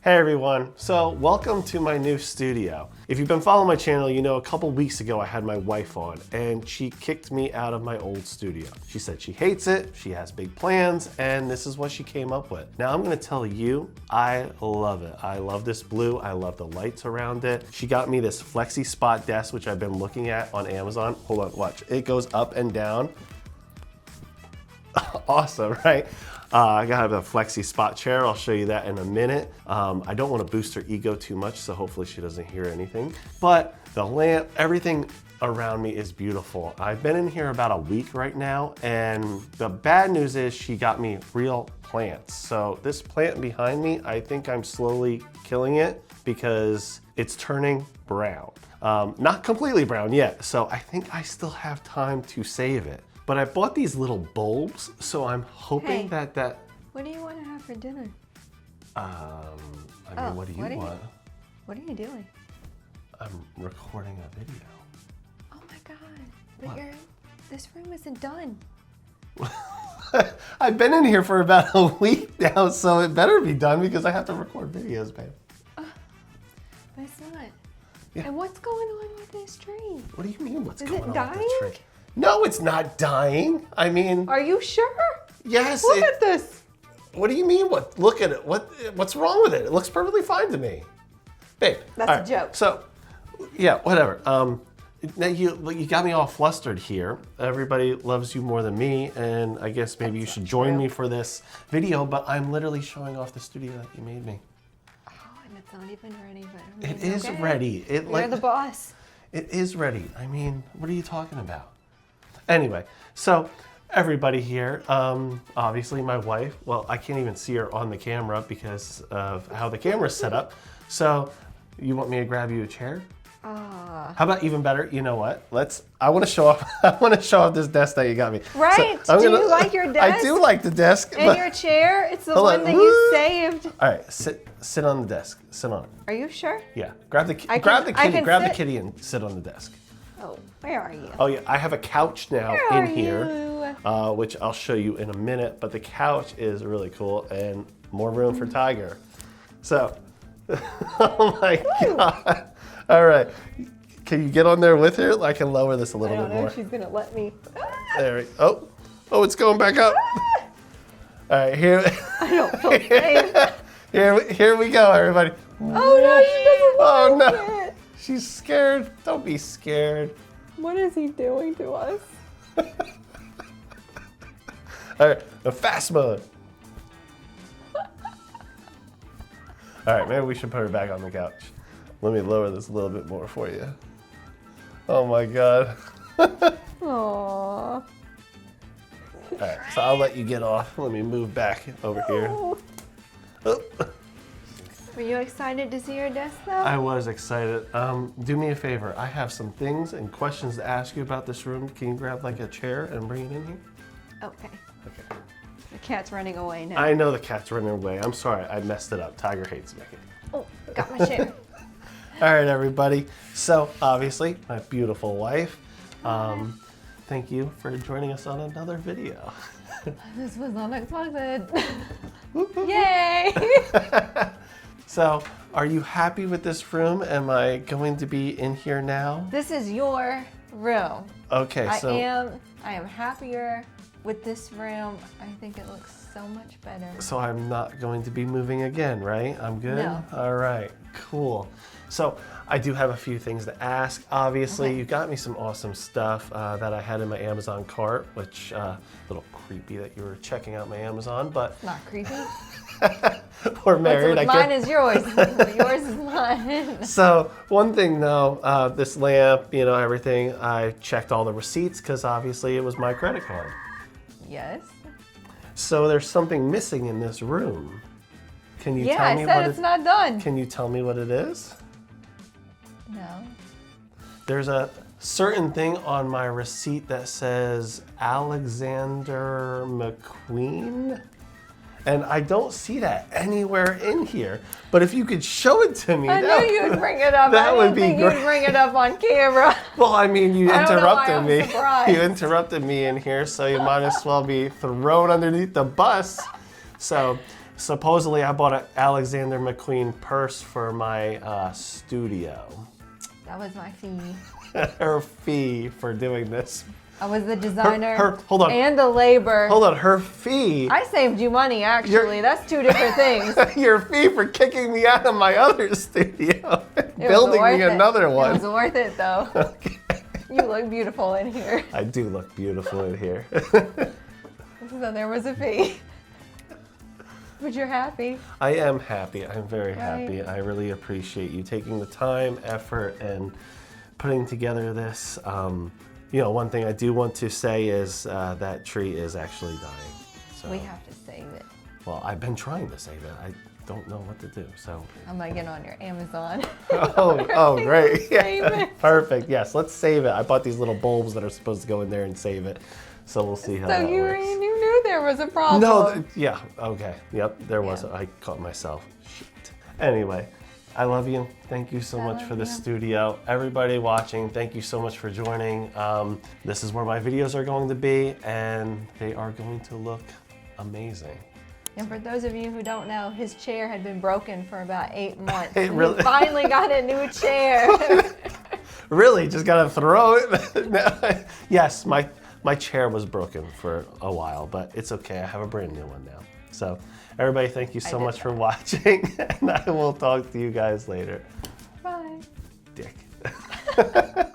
Hey everyone, so welcome to my new studio. If you've been following my channel, you know a couple weeks ago I had my wife on and she kicked me out of my old studio. She said she hates it, she has big plans, and this is what she came up with. Now I'm gonna tell you, I love it. I love this blue, I love the lights around it. She got me this flexi spot desk, which I've been looking at on Amazon. Hold on, watch. It goes up and down. Awesome, right? I got a flexi spot chair. I'll show you that in a minute. I don't want to boost her ego too much, so hopefully she doesn't hear anything. But the lamp, everything around me is beautiful. I've been in here about a week right now, and the bad news is she got me real plants. So this plant behind me, I think I'm slowly killing it because it's turning brown. Not completely brown yet, so I think I still have time to save it. But I bought these little bulbs, so I'm hoping that... What do you want to have for dinner? What do you want? What are you doing? I'm recording a video. Oh my God, but this room isn't done. I've been in here for about a week now, so it better be done because I have to record videos, babe. But it's not. Yeah. And what's going on with this tree? What do you mean, what's Is going it on dying? with the tree? No, it's not dying. I mean... Are you sure? Yes. Look at this. What do you mean? What? Look at it. What's wrong with it? It looks perfectly fine to me. Babe. That's a joke. So, yeah, whatever. Now you got me all flustered here. Everybody loves you more than me, and I guess maybe you should join me for this video, but I'm literally showing off the studio that you made me. Oh, and it's not even ready, but It is ready. You're the boss. It is ready. I mean, what are you talking about? Anyway, so everybody here, obviously my wife, well, I can't even see her on the camera because of how the camera's set up. So you want me to grab you a chair? How about even better? You know what? I want to show off. I want to show off this desk that you got me. Right? Do you like your desk? I do like the desk. And your chair? It's the one that you saved. All right, sit on the desk. Sit on it. Are you sure? Yeah. Grab the kitty and sit on the desk. Oh, where are you? Oh yeah, I have a couch now in here, which I'll show you in a minute, but the couch is really cool and more room for Tiger. So, oh my God. All right, can you get on there with her? I can lower this a little bit more. I don't know if she's gonna let me. There we go. Oh, it's going back up. All right, here. I don't feel safe. Here we go, everybody. Oh no, she doesn't like it. She's scared. Don't be scared. What is he doing to us? All right, the fast mode. All right, maybe we should put her back on the couch. Let me lower this a little bit more for you. Oh my God. Aww. All right, so I'll let you get off. Let me move back over here. Oh. Were you excited to see your desk though? I was excited. Do me a favor. I have some things and questions to ask you about this room. Can you grab like a chair and bring it in here? Okay. Okay. The cat's running away now. I know the cat's running away. I'm sorry, I messed it up. Tiger hates me. Oh, got my chair. All right, everybody. So obviously, my beautiful wife. Thank you for joining us on another video. This was unexpected. Yay! So, are you happy with this room? Am I going to be in here now? This is your room. Okay, so I am happier with this room. I think it looks so much better. So I'm not going to be moving again, right? I'm good? No. All right, cool. So I do have a few things to ask. Obviously, you got me some awesome stuff that I had in my Amazon cart, which a little creepy that you were checking out my Amazon, but... It's not creepy. We're married. Mine is yours. Yours is mine. So one thing though, this lamp, you know, everything, I checked all the receipts because obviously it was my credit card. Yes. So there's something missing in this room. Can you tell me I what said it's not done. Can you tell me what it is? No. There's a certain thing on my receipt that says Alexander McQueen. And I don't see that anywhere in here. But if you could show it to me, I knew you'd bring it up. That would be great. You'd bring it up on camera. Well, I mean, you interrupted me. Surprised. You interrupted me in here, so you might as well be thrown underneath the bus. So supposedly I bought an Alexander McQueen purse for my studio. That was my fee. Her fee for doing this. I was the designer hold on. and the labor. Hold on, her fee. I saved you money, actually. That's two different things. Your fee for kicking me out of my other studio, building me another one. It was worth it, though. Okay. You look beautiful in here. I do look beautiful in here. So there was a fee. But you're happy. I am happy. I'm very happy. Right. I really appreciate you taking the time, effort, and putting together this. You know, one thing I do want to say is that tree is actually dying. So, We have to save it. well, I've been trying to save it. I don't know what to do, so. I'm gonna get on your Amazon. Oh, great. Save it. Perfect. Yes, let's save it. I bought these little bulbs that are supposed to go in there and save it. So we'll see how So that you works. knew there was a problem. No, yeah, okay. Yep, there was. Yeah. I caught myself. Shit. Anyway, I love you. Thank you so much love for the you. studio. Everybody watching, thank you so much for joining. This is where my videos are going to be, and they are going to look amazing. And for those of you who don't know, his chair had been broken for about 8 months. It And really- he finally got a new chair. Really, just gotta throw it? Yes, my chair was broken for a while, but it's okay. I have a brand new one now. So everybody, thank you so did much for watching, and I will talk to you guys later. Bye. Dick.